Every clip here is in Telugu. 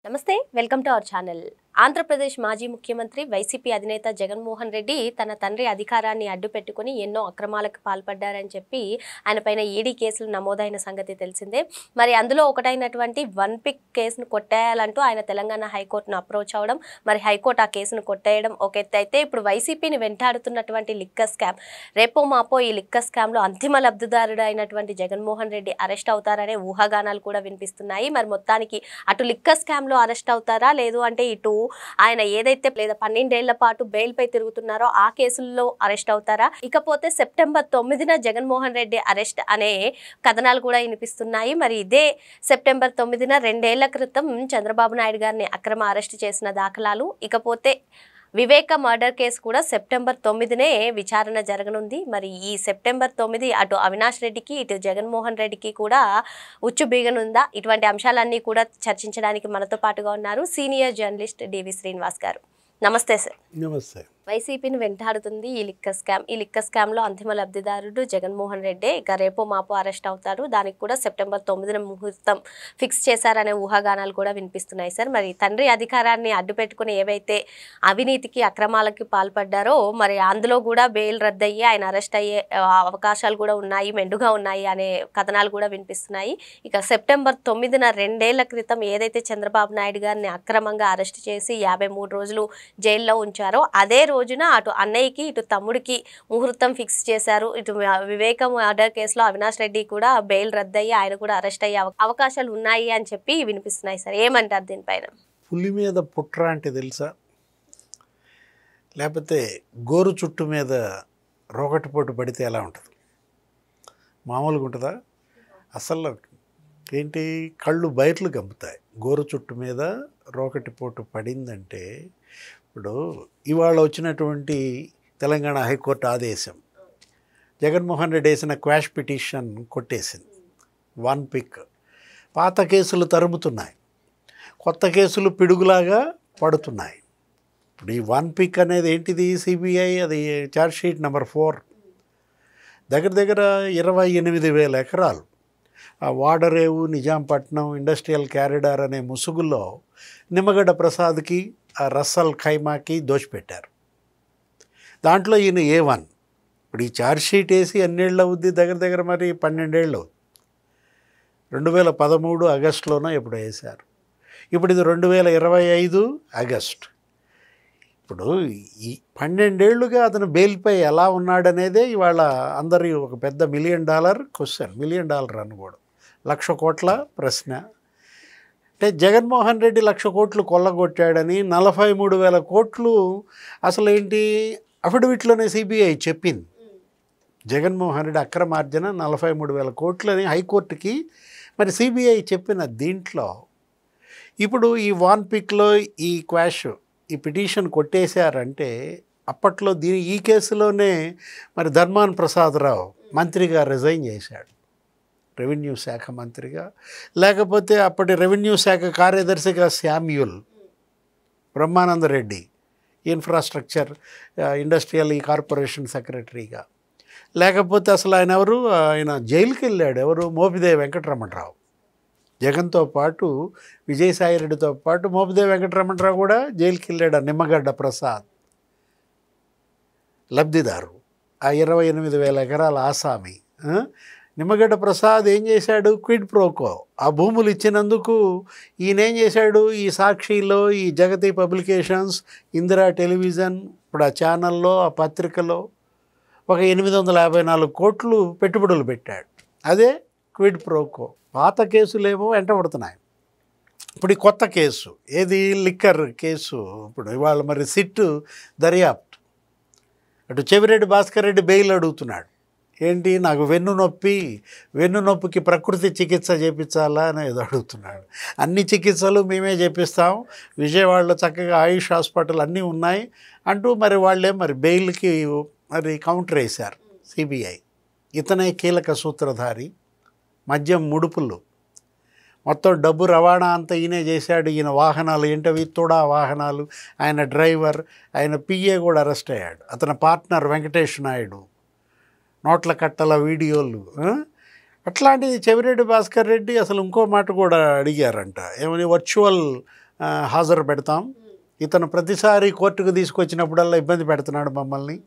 నమస్తే welcome to our channel. Andhra Pradesh మాజీ ముఖ్యమంత్రి వైసీపీ అధినేత జగన్మోహన్ రెడ్డి తన తండ్రి అధికారాన్ని అడ్డుపెట్టుకుని ఎన్నో అక్రమాలకు పాల్పడ్డారని చెప్పి ఆయన పైన ఈడీ కేసులు నమోదైన సంగతి తెలిసిందే. మరి అందులో ఒకటైనటువంటి వన్ పిక్ కేసును కొట్టేయాలంటూ ఆయన తెలంగాణ హైకోర్టును అప్రోచ్ అవ్వడం, మరి హైకోర్టు ఆ కేసును కొట్టేయడం ఒక ఎత్తు అయితే, ఇప్పుడు వైసీపీని వెంటాడుతున్నటువంటి లిక్కర్ స్కామ్, రేపో మాపో ఈ లిక్కర్ స్కామ్లో అంతిమ లబ్ధిదారుడు అయినటువంటి జగన్మోహన్ రెడ్డి అరెస్ట్ అవుతారనే ఊహాగానాలు కూడా వినిపిస్తున్నాయి. మరి మొత్తానికి అటు లిక్కర్ స్కామ్లో అరెస్ట్ అవుతారా, లేదు అంటే ఇటు ఆయన ఏదైతే లేదా 12 ఏళ్ల పాటు బెయిల్ పై తిరుగుతున్నారో ఆ కేసుల్లో అరెస్ట్ అవుతారా? ఇకపోతే సెప్టెంబర్ 9న జగన్మోహన్ రెడ్డి అరెస్ట్ అనే కథనాలు కూడా వినిపిస్తున్నాయి. మరి ఇదే సెప్టెంబర్ 9న 2 ఏళ్ల క్రితం చంద్రబాబు నాయుడు గారిని అక్రమ అరెస్ట్ చేసిన దాఖలాలు. ఇకపోతే వివేక మర్డర్ కేసు కూడా సెప్టెంబర్ 9నే విచారణ జరగనుంది. మరి ఈ సెప్టెంబర్ 9 అటు అవినాష్ రెడ్డికి ఇటు జగన్మోహన్ రెడ్డికి కూడా ఉచ్చు బీగనుందా? ఇటువంటి అంశాలన్నీ కూడా చర్చించడానికి మనతో పాటుగా ఉన్నారు సీనియర్ జర్నలిస్ట్ డివి శ్రీనివాస్ గారు. నమస్తే సార్. నమస్తే. వైసీపీని వెంటాడుతుంది ఈ లిక్కర్ స్కామ్. ఈ లిక్కర్ స్కామ్లో అంతిమ లబ్ధిదారుడు జగన్మోహన్ రెడ్డి. ఇక రేపో మాపో అరెస్ట్ అవుతారు. దానికి కూడా సెప్టెంబర్ 9న ముహూర్తం ఫిక్స్ చేశారనే ఊహాగానాలు కూడా వినిపిస్తున్నాయి సార్. మరి తండ్రి అధికారాన్ని అడ్డుపెట్టుకుని ఏవైతే అవినీతికి అక్రమాలకి పాల్పడ్డారో, మరి అందులో కూడా బెయిల్ రద్దయ్యి ఆయన అరెస్ట్ అయ్యే అవకాశాలు కూడా ఉన్నాయి, మెండుగా ఉన్నాయి అనే కథనాలు కూడా వినిపిస్తున్నాయి. ఇక సెప్టెంబర్ 9న 2 ఏళ్ల క్రితం ఏదైతే చంద్రబాబు నాయుడు గారిని అక్రమంగా అరెస్ట్ చేసి 53 రోజులు జైల్లో ఉంచారో, అదే రోజున అటు అన్నయ్యకి ఇటు తమ్ముడికి ముహూర్తం ఫిక్స్ చేశారు. ఇటు వివేకం మర్డర్ కేసులో అవినాష్ రెడ్డి కూడా బెయిల్ రద్దయ్యి ఆయన కూడా అరెస్ట్ అయ్యే అవకాశాలు ఉన్నాయి అని చెప్పి వినిపిస్తున్నాయి సార్. ఏమంటారు దీనిపైన? పులి మీద పుట్ర అంటే తెలుసా? లేకపోతే గోరు చుట్టు మీద రోకటిపోటు పడితే ఎలా ఉంటుంది? మామూలుగా ఉంటుందా? అసలు ఏంటి, కళ్ళు బయటలు గంపుతాయి. గోరు చుట్టు మీద రోకటిపోటు పడిందంటే, ఇప్పుడు ఇవాళ వచ్చినటువంటి తెలంగాణ హైకోర్టు ఆదేశం, జగన్మోహన్ రెడ్డి వేసిన క్వాష్ పిటిషన్ కొట్టేసింది. One pick. పాత కేసులు తరుముతున్నాయి, కొత్త కేసులు పిడుగులాగా పడుతున్నాయి. ఇప్పుడు ఈ వన్ పిక్ అనేది ఏంటిది? సిబిఐ అది ఛార్జ్షీట్ నెంబర్ 4. దగ్గర దగ్గర 28,000 ఎకరాలు ఆ వాడరేవు, నిజాంపట్నం, ఇండస్ట్రియల్ క్యారిడార్ అనే ముసుగుల్లో నిమ్మగడ్డ ప్రసాద్కి, ఆ రస్సల్ ఖైమాకి దోచిపెట్టారు. దాంట్లో ఈయన A1. ఇప్పుడు ఈ ఛార్జ్షీట్ వేసి ఎన్నేళ్ళు అవుద్ది? దగ్గర దగ్గర మరి 12 ఏళ్ళు అవుద్ది. 2013 ఆగస్టులోనో ఎప్పుడు వేశారు. ఇప్పుడు ఇది 2025 ఆగస్ట్. ఇప్పుడు ఈ 12 ఏళ్ళుగా అతను బెయిల్పై ఎలా ఉన్నాడనేదే ఇవాళ అందరి ఒక పెద్ద $1 మిలియన్ క్వశ్చన్. $1 మిలియన్ అనుకోవడం, 1,00,000 కోట్ల ప్రశ్న. అంటే జగన్మోహన్ రెడ్డి 1,00,000 కోట్లు కొల్లగొట్టాడని 43,000 కోట్లు అసలు ఏంటి అఫిడవిట్లోనే సిబిఐ చెప్పింది. జగన్మోహన్ రెడ్డి అక్రమార్జన 43,000 కోట్లు అని హైకోర్టుకి మరి సిబిఐ చెప్పిన దీంట్లో ఇప్పుడు ఈ వాన్ పిక్లో ఈ క్వాష్, ఈ పిటిషన్ కొట్టేశారంటే, అప్పట్లో ఈ కేసులోనే మరి ధర్మాన ప్రసాదరావు మంత్రిగా రిజైన్ చేశాడు, రెవెన్యూ శాఖ మంత్రిగా. లేకపోతే అప్పటి రెవెన్యూ శాఖ కార్యదర్శిగా Samuel, Brahmanandareddy infrastructure industrial corporation సెక్రటరీగా. లేకపోతే అసలు ఆయన ఎవరు, ఆయన జైలుకి వెళ్ళాడు. ఎవరు? మోపిదేవి వెంకటరమణరావు. జగన్తో పాటు, విజయసాయిరెడ్డితో పాటు మోపిదేవి వెంకటరమణరావు కూడా జైలుకి వెళ్ళాడు. నిమ్మగడ్డ ప్రసాద్ లబ్ధిదారు, ఆ 28,000 ఎకరాల ఆసామి. నిమ్మగడ్డ ప్రసాద్ ఏం చేశాడు? Quid pro quo. ఆ భూములు ఇచ్చినందుకు ఈయన ఏం చేశాడు? ఈ సాక్షిలో, ఈ జగతి పబ్లికేషన్స్, ఇందిరా టెలివిజన్, ఇప్పుడు ఆ ఛానల్లో, ఆ పత్రికలో ఒక 854 కోట్లు పెట్టుబడులు పెట్టాడు. అదే క్విడ్ ప్రోకో. పాత కేసులేమో వెంటబడుతున్నాయి. ఇప్పుడు ఈ కొత్త కేసు ఏది? Liquor case. ఇప్పుడు ఇవాళ మరి సిట్ దర్యాప్తు. అటు చెవిరెడ్డి భాస్కర్ రెడ్డి బెయిల్ అడుగుతున్నాడు. ఏంటి, నాకు వెన్ను నొప్పికి ప్రకృతి చికిత్స చేయించాలా అనేది అడుగుతున్నాడు. అన్ని చికిత్సలు మేమే చేపిస్తాం, విజయవాడలో చక్కగా ఆయుష్ హాస్పిటల్ అన్నీ ఉన్నాయి అంటూ మరి వాళ్ళే మరి బెయిల్కి మరి కౌంటర్ వేశారు సిబిఐ. ఇతనే కీలక సూత్రధారి. మద్యం ముడుపులు, మొత్తం డబ్బు రవాణా అంతా ఈయనే చేశాడు. ఈయన వాహనాలు ఏంటవి? తుడా వాహనాలు. ఆయన డ్రైవర్, ఆయన పిఏ కూడా అరెస్ట్ అయ్యాడు. అతని పార్ట్నర్ వెంకటేష్ నాయుడు, నోట్ల కట్టల వీడియోలు. అట్లాంటిది చెవిరెడ్డి భాస్కర్ రెడ్డి అసలు ఇంకో మాట కూడా అడిగారంట. ఏమని? వర్చువల్ హాజరు పెడతాం, ఇతను ప్రతిసారి కోర్టుకు తీసుకొచ్చినప్పుడల్లా ఇబ్బంది పెడుతున్నాడు మమ్మల్ని,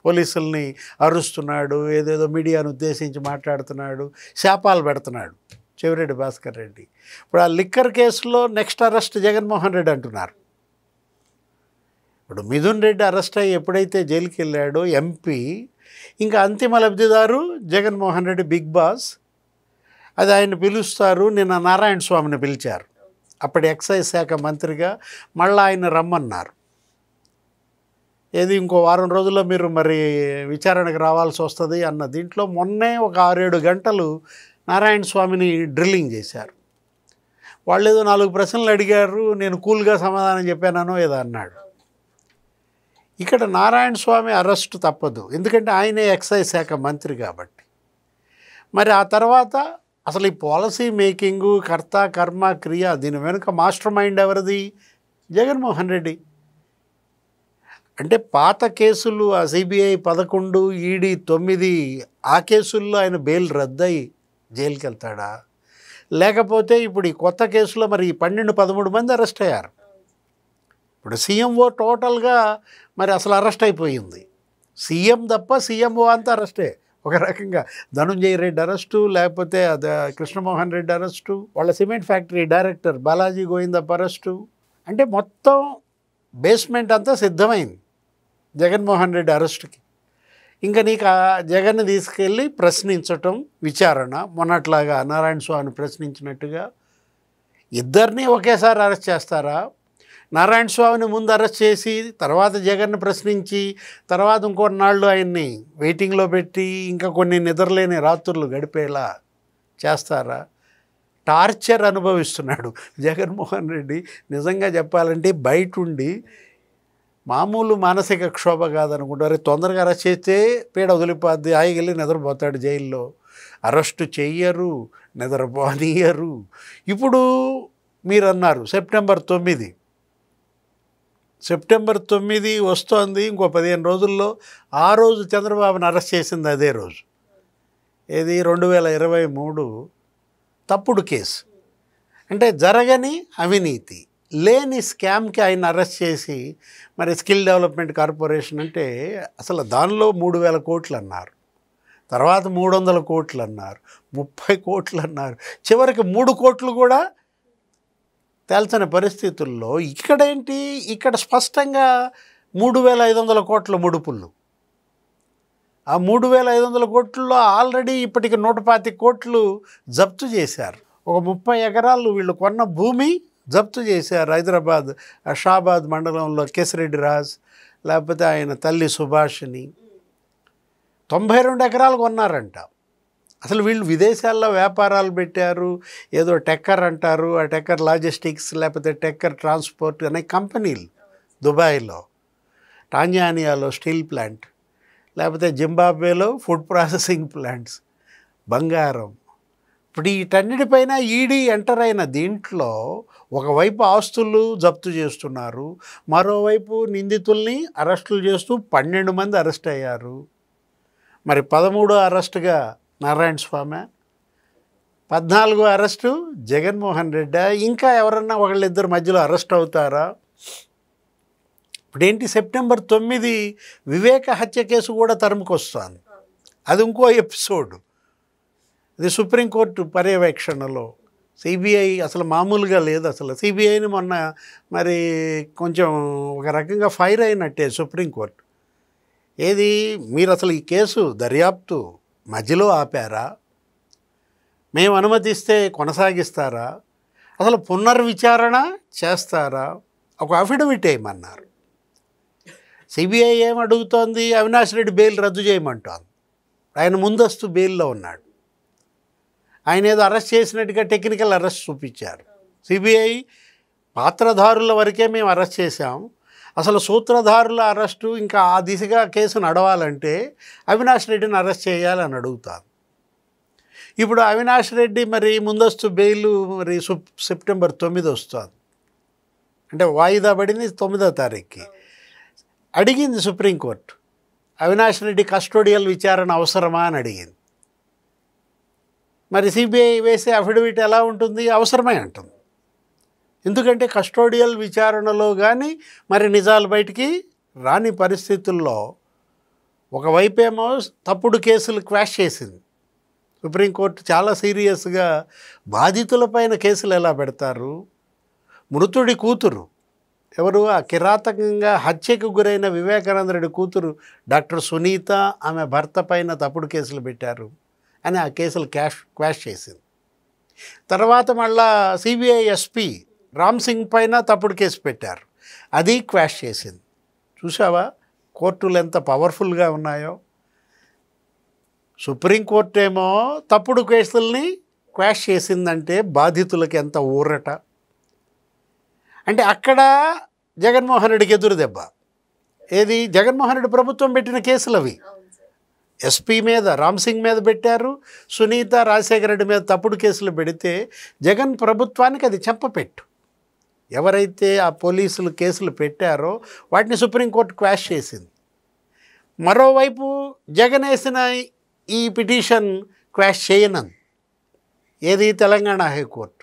పోలీసుల్ని అరుస్తున్నాడు, ఏదేదో మీడియాను ఉద్దేశించి మాట్లాడుతున్నాడు, శాపాలు పెడుతున్నాడు చెవిరెడ్డి భాస్కర్ రెడ్డి. ఇప్పుడు ఆ లిక్కర్ కేసులో నెక్స్ట్ అరెస్ట్ జగన్మోహన్ రెడ్డి అంటున్నారు. ఇప్పుడు మిథున్ రెడ్డి అరెస్ట్ అయ్యి ఎప్పుడైతే జైలుకి వెళ్ళాడో ఎంపీ, ఇంకా అంతిమ లబ్ధిదారు జగన్మోహన్ రెడ్డి, బిగ్ బాస్. అది ఆయన పిలుస్తారు. నిన్న నారాయణ స్వామిని పిలిచారు, అప్పటి ఎక్సైజ్ శాఖ మంత్రిగా. మళ్ళీ ఆయన రమ్మన్నారు. ఏది ఇంకో వారం రోజుల్లో మీరు మరి విచారణకు రావాల్సి వస్తుంది అన్న దీంట్లో మొన్నే ఒక 6-7 గంటలు నారాయణ స్వామిని డ్రిల్లింగ్ చేశారు. వాళ్ళు ఏదో 4 ప్రశ్నలు అడిగారు, నేను కూల్గా సమాధానం చెప్పానో ఏదో అన్నాడు. ఇక్కడ నారాయణ స్వామి అరెస్ట్ తప్పదు, ఎందుకంటే ఆయనే ఎక్సైజ్ శాఖ మంత్రి కాబట్టి. మరి ఆ తర్వాత అసలు ఈ పాలసీ మేకింగు, కర్త కర్మ క్రియ, దీని వెనుక మాస్టర్ మైండ్ ఎవరిది? జగన్మోహన్ రెడ్డి. అంటే పాత కేసులు, ఆ సిబిఐ 11, ఈడీ 9, ఆ కేసుల్లో ఆయన బెయిల్ రద్దయి జైలుకి వెళ్తాడా? లేకపోతే ఇప్పుడు ఈ కొత్త కేసులో మరి 12-13 మంది అరెస్ట్ అయ్యారు. ఇప్పుడు సీఎంఓ టోటల్గా మరి అసలు అరెస్ట్ అయిపోయింది. సీఎం తప్ప సీఎంఓ అంతా అరెస్టే ఒక రకంగా. ధనుంజయ రెడ్డి అరెస్టు, లేకపోతే కృష్ణమోహన్ రెడ్డి అరెస్టు, వాళ్ళ cement factory director Balaji Govindappa arrest. అంటే మొత్తం బేస్మెంట్ అంతా సిద్ధమైంది జగన్మోహన్ రెడ్డి అరెస్టుకి. ఇంకా నీకు ఆ జగన్ని తీసుకెళ్ళి ప్రశ్నించటం, విచారణ, మొన్నట్లాగా నారాయణ స్వామిని ప్రశ్నించినట్టుగా. ఇద్దరినీ ఒకేసారి అరెస్ట్ చేస్తారా? నారాయణ స్వామిని ముందు అరెస్ట్ చేసి తర్వాత జగన్ని ప్రశ్నించి తర్వాత ఇంకొన్నాళ్ళు ఆయన్ని వెయిటింగ్లో పెట్టి ఇంకా కొన్ని నిద్రలేని రాత్రులు గడిపేలా చేస్తారా? టార్చర్ అనుభవిస్తున్నాడు జగన్మోహన్ రెడ్డి. నిజంగా చెప్పాలంటే బయట ఉండి మామూలు మానసిక క్షోభ కాదనుకుంటారు. తొందరగా అరెస్ట్ చేస్తే పీడ వదిలిపోద్ది, హాయిగా వెళ్ళి నిద్రపోతాడు జైల్లో. అరెస్టు చెయ్యరు, నిద్రపోనీయరు. ఇప్పుడు మీరు అన్నారు సెప్టెంబర్ 9 వస్తోంది, ఇంకో 15 రోజుల్లో. ఆ రోజు చంద్రబాబుని అరెస్ట్ చేసింది అదే రోజు. ఏది 2023 తప్పుడు కేసు. అంటే జరగని అవినీతి, లేని స్కామ్కి ఆయన అరెస్ట్ చేసి మరి స్కిల్ డెవలప్మెంట్ కార్పొరేషన్ అంటే అసలు దానిలో 3,000 కోట్లు అన్నారు, తర్వాత 300 కోట్లు అన్నారు, 30 కోట్లు అన్నారు, చివరికి 3 కోట్లు కూడా తేల్చని పరిస్థితుల్లో ఇక్కడేంటి, ఇక్కడ స్పష్టంగా 3,500 కోట్ల ముడుపులు. ఆ 3,500 కోట్లలో ఆల్రెడీ ఇప్పటికి 125 కోట్లు జప్తు చేశారు. ఒక 30 ఎకరాలు వీళ్ళు కొన్న భూమి జప్తు చేశారు. హైదరాబాద్ షాబాద్ మండలంలో కేసిరెడ్డి రాజ్, లేకపోతే ఆయన తల్లి సుభాషిని 92 ఎకరాలు కొన్నారంట. అసలు వీళ్ళు విదేశాల్లో వ్యాపారాలు పెట్టారు. ఏదో టెక్కర్ అంటారు, ఆ టెక్కర్ లాజిస్టిక్స్ లేకపోతే టెక్కర్ ట్రాన్స్పోర్ట్ అనే కంపెనీలు దుబాయ్లో, టాంజానియాలో స్టీల్ ప్లాంట్, లేకపోతే జింబాబ్వేలో ఫుడ్ ప్రాసెసింగ్ ప్లాంట్స్, బంగారం. ఇప్పుడు వీటన్నిటిపైన ఈడీ ఎంటర్ అయిన దీంట్లో ఒకవైపు ఆస్తులు జప్తు చేస్తున్నారు, మరోవైపు నిందితుల్ని అరెస్టులు చేస్తూ 12 మంది అరెస్ట్ అయ్యారు. మరి 13వ అరెస్టుగా నారాయణ స్వామి, 14వ అరెస్టు జగన్మోహన్ రెడ్డి. ఇంకా ఎవరన్నా ఒకళ్ళిద్దరు మధ్యలో అరెస్ట్ అవుతారా? ఇప్పుడేంటి సెప్టెంబర్ 9 వివేక హత్య కేసు కూడా తరుముకొస్తుంది. అది ఇంకో ఎపిసోడ్. ఇది సుప్రీంకోర్టు పర్యవేక్షణలో. సిబిఐ అసలు మామూలుగా లేదు. అసలు సిబిఐని మొన్న మరి కొంచెం ఒక రకంగా ఫైర్ అయినట్టే సుప్రీంకోర్టు. ఏది మీరు అసలు ఈ కేసు దర్యాప్తు మధ్యలో ఆపారా? మేము అనుమతిస్తే కొనసాగిస్తారా? అసలు పునర్విచారణ చేస్తారా? ఒక అఫిడవిట్ వేయమన్నారు. సిబిఐ ఏమడుగుతోంది? అవినాష్ రెడ్డి బెయిల్ రద్దు చేయమంటోంది. ఆయన ముందస్తు బెయిల్లో ఉన్నాడు. ఆయన ఏదో అరెస్ట్ చేసినట్టుగా టెక్నికల్ అరెస్ట్ చూపించారు. సిబిఐ పాత్రధారుల వరకే మేము అరెస్ట్ చేశాం, అసలు సూత్రధారుల అరెస్టు ఇంకా ఆ దిశగా కేసు నడవాలంటే అవినాష్ రెడ్డిని అరెస్ట్ చేయాలని అడుగుతాను. ఇప్పుడు అవినాష్ రెడ్డి మరి ముందస్తు బెయిల్ మరి సెప్టెంబర్ 9 వస్తుంది. అంటే వాయిదా పడింది 9వ తారీఖుకి. అడిగింది సుప్రీంకోర్టు, అవినాష్ రెడ్డి కస్టోడియల్ విచారణ అవసరమా అని అడిగింది. మరి సిబిఐ వేసే అఫిడవిట్ ఎలా ఉంటుంది? అవసరమే అంటుంది. ఎందుకంటే కస్టోడియల్ విచారణలో కానీ మరి నిజాలు బయటికి రాని పరిస్థితుల్లో ఒకవైపేమో తప్పుడు కేసులు క్వాష్ చేసింది. సుప్రీంకోర్టు చాలా సీరియస్గా బాధితులపైన కేసులు ఎలా పెడతారు? మృతుడి కూతురు ఎవరు, ఆ కిరాతకంగా హత్యకు గురైన వివేకానంద రెడ్డి కూతురు డాక్టర్ సునీత, ఆమె భర్త పైన తప్పుడు కేసులు పెట్టారు అని ఆ కేసులు క్వాష్ చేసింది. తర్వాత మళ్ళా సిబిఐ ఎస్పీ రామ్ సింగ్ పైన తప్పుడు కేసు పెట్టారు, అది క్వాష్ చేసింది. చూసావా కోర్టులు ఎంత పవర్ఫుల్గా ఉన్నాయో. సుప్రీంకోర్టు ఏమో తప్పుడు కేసుల్ని క్వాష్ చేసిందంటే బాధితులకి ఎంత ఊరట. అంటే అక్కడ జగన్మోహన్ రెడ్డికి ఎదురు దెబ్బ. ఏది, జగన్మోహన్ రెడ్డి ప్రభుత్వం పెట్టిన కేసులు అవి. ఎస్పీ మీద, రామ్ సింగ్ మీద పెట్టారు, సునీత, రాజశేఖర రెడ్డి మీద తప్పుడు కేసులు పెడితే జగన్ ప్రభుత్వానికి అది చెంపపెట్టు. ఎవరైతే ఆ పోలీసులు కేసులు పెట్టారో వాటిని సుప్రీంకోర్టు క్వాష్ చేసింది. మరోవైపు జగన్ వేసిన ఈ పిటిషన్ క్వాష్ చేయనంది. ఏది, తెలంగాణ హైకోర్టు.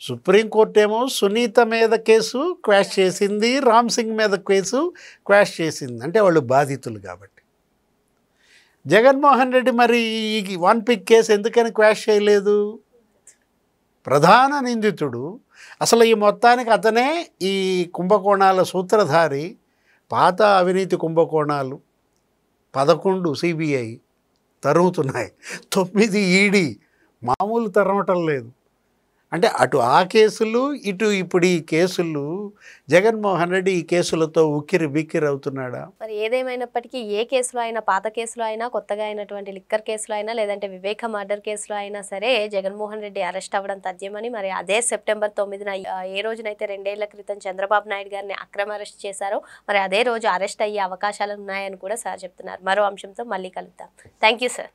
సుప్రీంకోర్టు ఏమో సునీత మీద కేసు క్వాష్ చేసింది, రామ్ సింగ్ మీద కేసు క్వాష్ చేసింది. అంటే వాళ్ళు బాధితులు కాబట్టి. జగన్మోహన్ రెడ్డి మరి ఈ వన్ పిక్ కేసు ఎందుకని క్వాష్ చేయలేదు? ప్రధాన నిందితుడు, అసలు ఈ మొత్తానికి అతనే ఈ కుంభకోణాల సూత్రధారి. పాత అవినీతి కుంభకోణాలు 11 సిబిఐ తరుగుతున్నాయి, 9 ఈడీ, మామూలు తరమటం లేదు. అంటే అటు ఆ కేసులు, ఇటు ఇప్పుడు ఈ కేసులు, జగన్మోహన్ రెడ్డి ఈ కేసులతో ఉక్కిరి బిక్కిరి అవుతున్నాడా? మరి ఏదేమైనప్పటికీ ఏ కేసులో అయినా, పాత కేసులో అయినా, కొత్తగా అయినటువంటి లిక్కర్ కేసులో అయినా, లేదంటే వివేక మర్డర్ కేసులో అయినా సరే జగన్మోహన్ రెడ్డి అరెస్ట్ అవ్వడం తథ్యమని, మరి అదే సెప్టెంబర్ 9న ఏ రోజునైతే 2 ఏళ్ల క్రితం చంద్రబాబు నాయుడు గారిని అక్రమ అరెస్ట్ చేశారో మరి అదే రోజు అరెస్ట్ అయ్యే అవకాశాలు ఉన్నాయని కూడా సార్ చెప్తున్నారు. మరో అంశంతో మళ్ళీ కలుద్దాం. Thank you sir.